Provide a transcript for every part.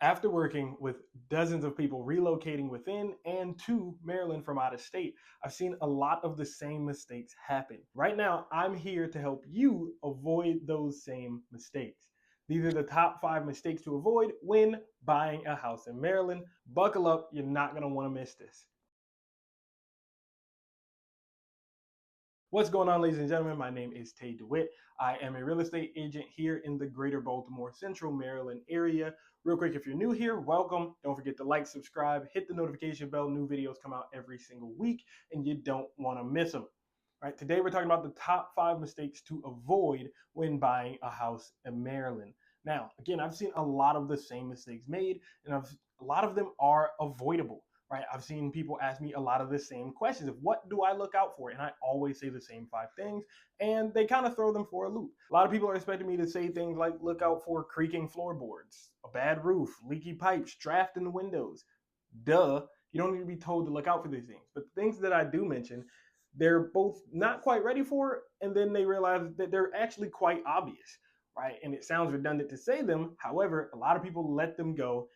After working with dozens of people relocating within and to Maryland from out of state, I've seen a lot of the same mistakes happen. Right now, I'm here to help you avoid those same mistakes. These are the top 5 mistakes to avoid when buying a house in Maryland. Buckle up, you're not going to want to miss this. What's going on, ladies and gentlemen? My name is Tay Dewitt. I am a real estate agent here in the greater Baltimore Central Maryland area. Real quick, if you're new here, welcome. Don't forget to like, subscribe, hit the notification bell. New videos come out every single week and you don't want to miss them. All right, today we're talking about the top 5 mistakes to avoid when buying a house in Maryland. Now, again, I've seen a lot of the same mistakes made, and a lot of them are avoidable. Right? I've seen people ask me a lot of the same questions of what do I look out for? And I always say the same 5 things, and they kind of throw them for a loop. A lot of people are expecting me to say things like look out for creaking floorboards, a bad roof, leaky pipes, draft in the windows. Duh. You don't need to be told to look out for these things. But the things that I do mention, they're both not quite ready for, and then they realize that they're actually quite obvious, right? And it sounds redundant to say them. However, a lot of people let them go.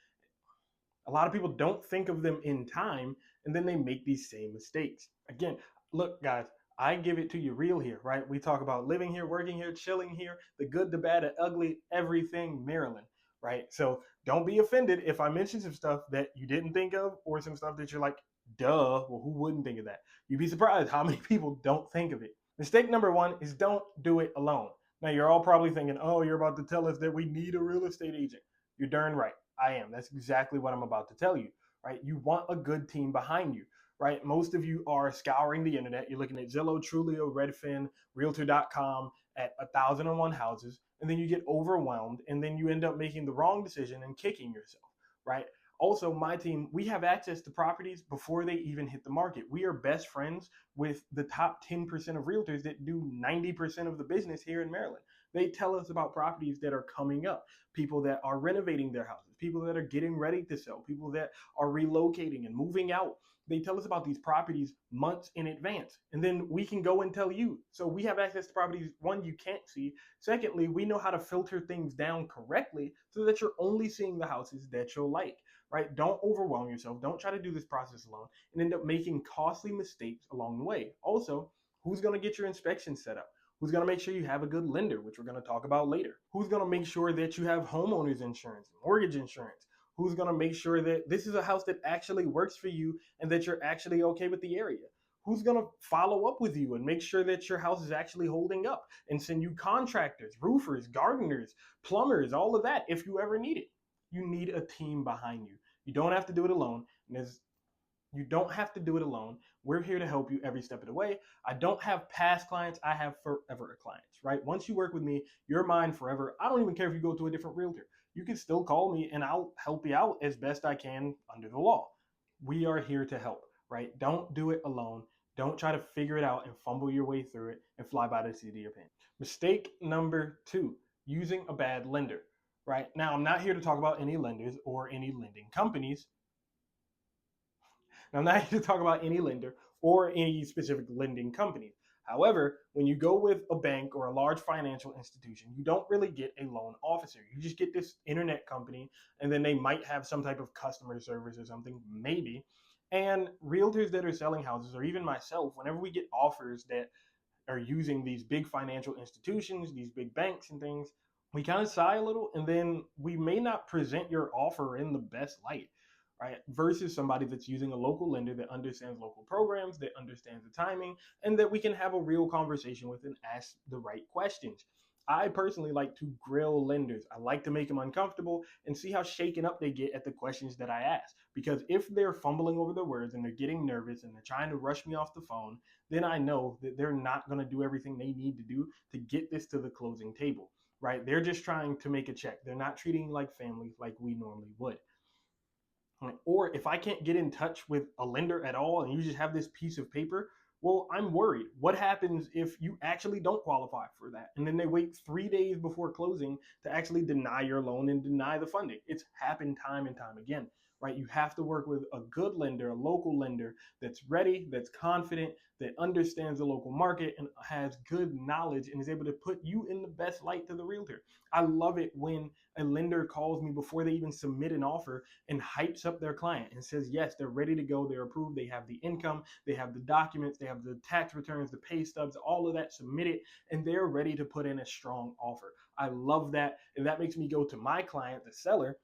A lot of people don't think of them in time, and then they make these same mistakes. Again, look, guys, I give it to you real here, right? We talk about living here, working here, chilling here, the good, the bad, the ugly, everything Maryland, right? So don't be offended if I mention some stuff that you didn't think of or some stuff that you're like, duh, well, who wouldn't think of that? You'd be surprised how many people don't think of it. Mistake number 1 is don't do it alone. Now, you're all probably thinking, oh, you're about to tell us that we need a real estate agent. You're darn right. I am. That's exactly what I'm about to tell you, right? You want a good team behind you, right? Most of you are scouring the internet. You're looking at Zillow, Trulio, Redfin, Realtor.com at 1,001 houses, and then you get overwhelmed, and then you end up making the wrong decision and kicking yourself, right? Also, my team, we have access to properties before they even hit the market. We are best friends with the top 10% of realtors that do 90% of the business here in Maryland. They tell us about properties that are coming up, people that are renovating their houses, people that are getting ready to sell, people that are relocating and moving out. They tell us about these properties months in advance, and then we can go and tell you. So we have access to properties, one, you can't see. Secondly, we know how to filter things down correctly so that you're only seeing the houses that you'll like, right? Don't overwhelm yourself. Don't try to do this process alone and end up making costly mistakes along the way. Also, who's going to get your inspection set up? Who's going to make sure you have a good lender, which we're going to talk about later? Who's going to make sure that you have homeowners insurance, mortgage insurance? Who's going to make sure that this is a house that actually works for you and that you're actually okay with the area? Who's going to follow up with you and make sure that your house is actually holding up and send you contractors, roofers, gardeners, plumbers, all of that if you ever need it? You need a team behind you. You don't have to do it alone. You don't have to do it alone. We're here to help you every step of the way. I don't have past clients. I have forever clients, right? Once you work with me, you're mine forever. I don't even care if you go to a different realtor. You can still call me and I'll help you out as best I can under the law. We are here to help, right? Don't do it alone. Don't try to figure it out and fumble your way through it and fly by the seat of your pants. Mistake number 2, using a bad lender, right? Now, I'm not here to talk about any lenders or any lending companies. Now, I'm not here to talk about any lender or any specific lending company. However, when you go with a bank or a large financial institution, you don't really get a loan officer. You just get this internet company, and then they might have some type of customer service or something, maybe. And realtors that are selling houses, or even myself, whenever we get offers that are using these big financial institutions, these big banks and things, we kind of sigh a little, and then we may not present your offer in the best light, right? Versus somebody that's using a local lender that understands local programs, that understands the timing, and that we can have a real conversation with and ask the right questions. I personally like to grill lenders. I like to make them uncomfortable and see how shaken up they get at the questions that I ask. Because if they're fumbling over their words and they're getting nervous and they're trying to rush me off the phone, then I know that they're not going to do everything they need to do to get this to the closing table, right? They're just trying to make a check. They're not treating like family like we normally would. Or if I can't get in touch with a lender at all and you just have this piece of paper, well, I'm worried. What happens if you actually don't qualify for that? And then they wait 3 days before closing to actually deny your loan and deny the funding. It's happened time and time again. right? You have to work with a good lender, a local lender that's ready, that's confident, that understands the local market and has good knowledge and is able to put you in the best light to the realtor. I love it when a lender calls me before they even submit an offer and hypes up their client and says, yes, they're ready to go, they're approved, they have the income, they have the documents, they have the tax returns, the pay stubs, all of that submitted, and they're ready to put in a strong offer. I love that. And that makes me go to my client, the seller,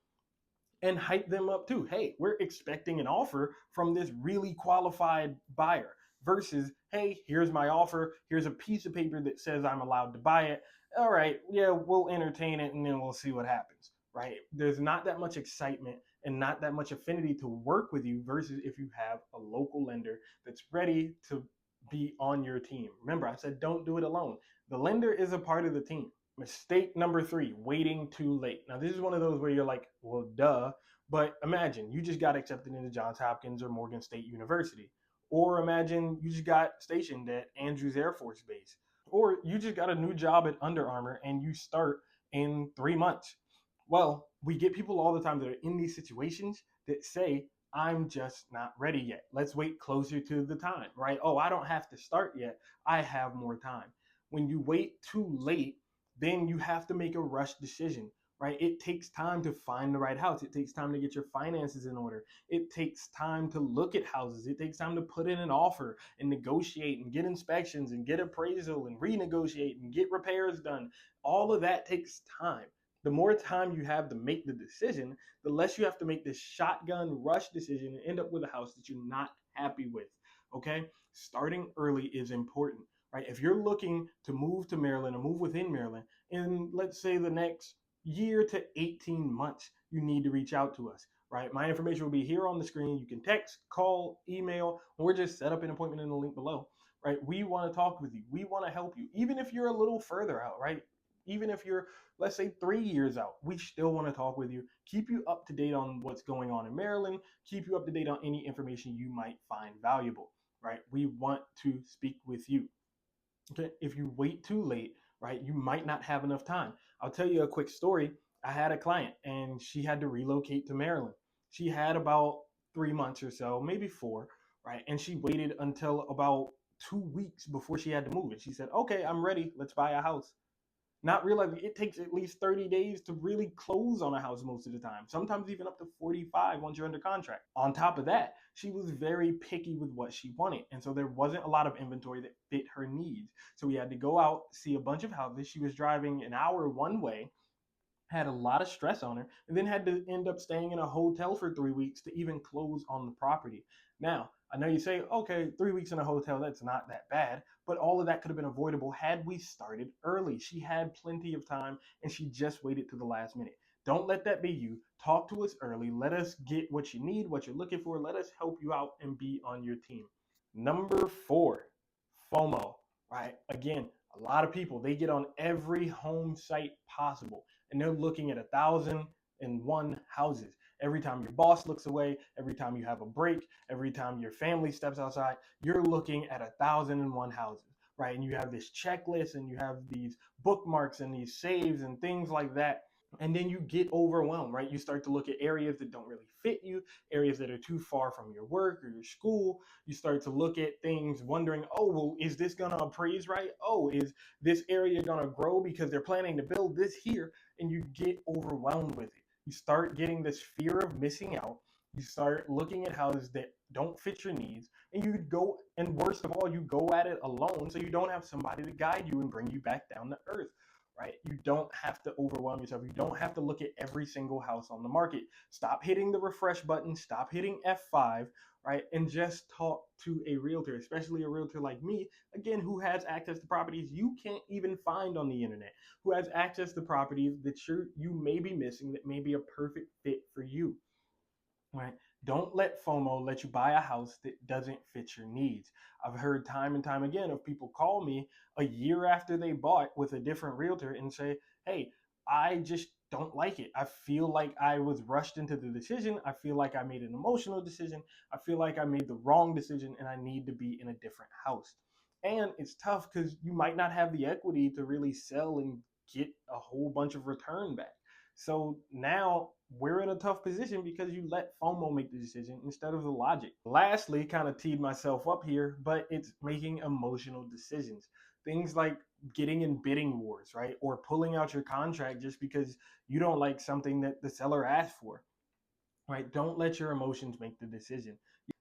and hype them up too. Hey, we're expecting an offer from this really qualified buyer versus, hey, here's my offer. Here's a piece of paper that says I'm allowed to buy it. All right, yeah, we'll entertain it and then we'll see what happens, right? There's not that much excitement and not that much affinity to work with you versus if you have a local lender that's ready to be on your team. Remember, I said don't do it alone. The lender is a part of the team. Mistake number 3, waiting too late. Now, this is one of those where you're like, well, duh. But imagine you just got accepted into Johns Hopkins or Morgan State University. Or imagine you just got stationed at Andrews Air Force Base. Or you just got a new job at Under Armour and you start in 3 months. Well, we get people all the time that are in these situations that say, I'm just not ready yet. Let's wait closer to the time, right? Oh, I don't have to start yet. I have more time. When you wait too late, then you have to make a rush decision, right? It takes time to find the right house. It takes time to get your finances in order. It takes time to look at houses. It takes time to put in an offer and negotiate and get inspections and get appraisal and renegotiate and get repairs done. All of that takes time. The more time you have to make the decision, the less you have to make this shotgun rush decision and end up with a house that you're not happy with. Okay? Starting early is important, right? If you're looking to move to Maryland or move within Maryland in, let's say, the next year to 18 months, you need to reach out to us, right? My information will be here on the screen. You can text, call, email, or just set up an appointment in the link below, right? We want to talk with you. We want to help you, even if you're a little further out, right? Even if you're, let's say, 3 years out, we still want to talk with you, keep you up to date on what's going on in Maryland, keep you up to date on any information you might find valuable, right? We want to speak with you. Okay, if you wait too late, right, you might not have enough time. I'll tell you a quick story. I had a client and she had to relocate to Maryland. She had about 3 months or so, maybe 4, right? And she waited until about 2 weeks before she had to move. And she said, okay, I'm ready. Let's buy a house. Not realizing it takes at least 30 days to really close on a house most of the time, sometimes even up to 45 once you're under contract. On top of that, she was very picky with what she wanted. And so there wasn't a lot of inventory that fit her needs. So we had to go out, see a bunch of houses. She was driving an hour one way, had a lot of stress on her, and then had to end up staying in a hotel for 3 weeks to even close on the property. Now, I know you say, okay, 3 weeks in a hotel, that's not that bad, but all of that could have been avoidable had we started early. She had plenty of time and she just waited to the last minute. Don't let that be you. Talk to us early. Let us get what you need, what you're looking for. Let us help you out and be on your team. Number 4, FOMO, right? Again, a lot of people, they get on every home site possible and they're looking at 1,001 houses. Every time your boss looks away, every time you have a break, every time your family steps outside, you're looking at 1,001 houses, right? And you have this checklist and you have these bookmarks and these saves and things like that. And then you get overwhelmed, right? You start to look at areas that don't really fit you, areas that are too far from your work or your school. You start to look at things wondering, oh, well, is this going to appraise right? Oh, is this area going to grow because they're planning to build this here? And you get overwhelmed with it. You start getting this fear of missing out. You start looking at houses that don't fit your needs. And you go, and worst of all, you go at it alone so you don't have somebody to guide you and bring you back down to earth. Right? You don't have to overwhelm yourself. You don't have to look at every single house on the market. Stop hitting the refresh button, stop hitting F5, right? And just talk to a realtor, especially a realtor like me, again, who has access to properties you can't even find on the internet, who has access to properties that you may be missing that may be a perfect fit for you. Right? Don't let FOMO let you buy a house that doesn't fit your needs. I've heard time and time again of people call me a year after they bought with a different realtor and say, hey, I just don't like it. I feel like I was rushed into the decision. I feel like I made an emotional decision. I feel like I made the wrong decision and I need to be in a different house. And it's tough because you might not have the equity to really sell and get a whole bunch of return back. So now we're in a tough position because you let FOMO make the decision instead of the logic. Lastly, kind of teed myself up here, but it's making emotional decisions. Things like getting in bidding wars, right? Or pulling out your contract just because you don't like something that the seller asked for, right? Don't let your emotions make the decision.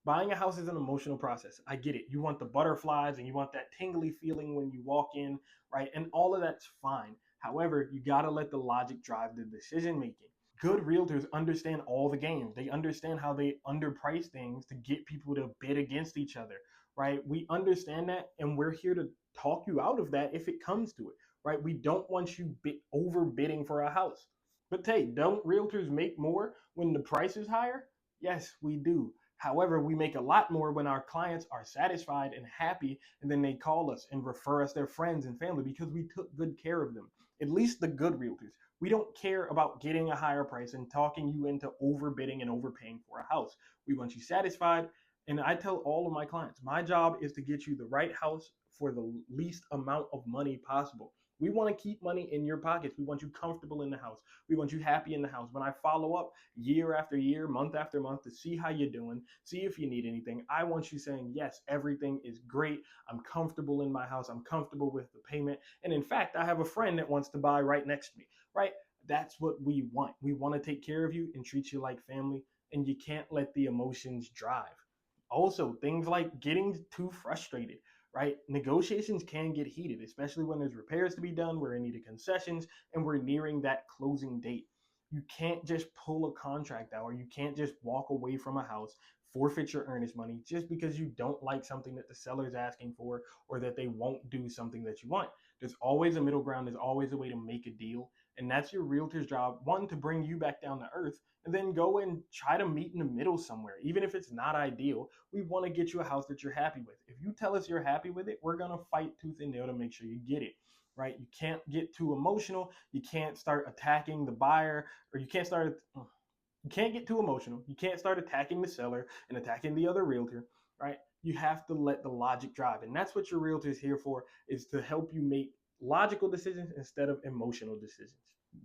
Buying a house is an emotional process. I get it. You want the butterflies and you want that tingly feeling when you walk in, right? And all of that's fine. However, you got to let the logic drive the decision making. Good realtors understand all the games. They understand how they underprice things to get people to bid against each other, right? We understand that, and we're here to talk you out of that if it comes to it, right? We don't want you overbidding for a house. But hey, don't realtors make more when the price is higher? Yes, we do. However, we make a lot more when our clients are satisfied and happy, and then they call us and refer us their friends and family because we took good care of them. At least the good realtors. We don't care about getting a higher price and talking you into overbidding and overpaying for a house. We want you satisfied. And I tell all of my clients, my job is to get you the right house for the least amount of money possible. We want to keep money in your pockets. We want you comfortable in the house. We want you happy in the house. When I follow up year after year, month after month to see how you're doing, see if you need anything, I want you saying, yes, everything is great. I'm comfortable in my house. I'm comfortable with the payment. And in fact, I have a friend that wants to buy right next to me, right? That's what we want. We want to take care of you and treat you like family, and you can't let the emotions drive. Also, things like getting too frustrated, right? Negotiations can get heated, especially when there's repairs to be done, we're in need of concessions, and we're nearing that closing date. You can't just pull a contract out, or you can't just walk away from a house, forfeit your earnest money just because you don't like something that the seller's asking for, or that they won't do something that you want. There's always a middle ground, there's always a way to make a deal. And that's your realtor's job, one, to bring you back down to earth, and then go and try to meet in the middle somewhere. Even if it's not ideal, we want to get you a house that you're happy with. If you tell us you're happy with it, we're going to fight tooth and nail to make sure you get it, right? You can't get too emotional. You can't start attacking the buyer, or you can't get too emotional. You can't start attacking the seller and attacking the other realtor, right? You have to let the logic drive. And that's what your realtor is here for, is to help you make logical decisions instead of emotional decisions.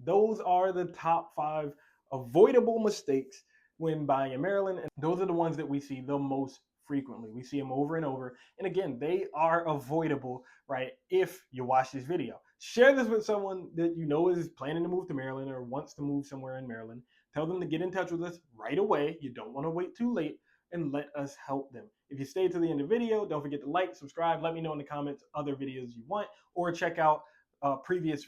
Those are the top 5 avoidable mistakes when buying in Maryland. And those are the ones that we see the most frequently. We see them over and over. And again, they are avoidable, right? If you watch this video. Share this with someone that you know is planning to move to Maryland or wants to move somewhere in Maryland. Tell them to get in touch with us right away. You don't want to wait too late, and let us help them. If you stayed to the end of the video, don't forget to like, subscribe, let me know in the comments other videos you want, or check out previous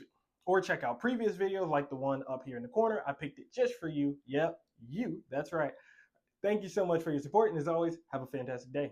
videos like the one up here in the corner. I picked it just for you. Yep, you. That's right. Thank you so much for your support, and as always, have a fantastic day.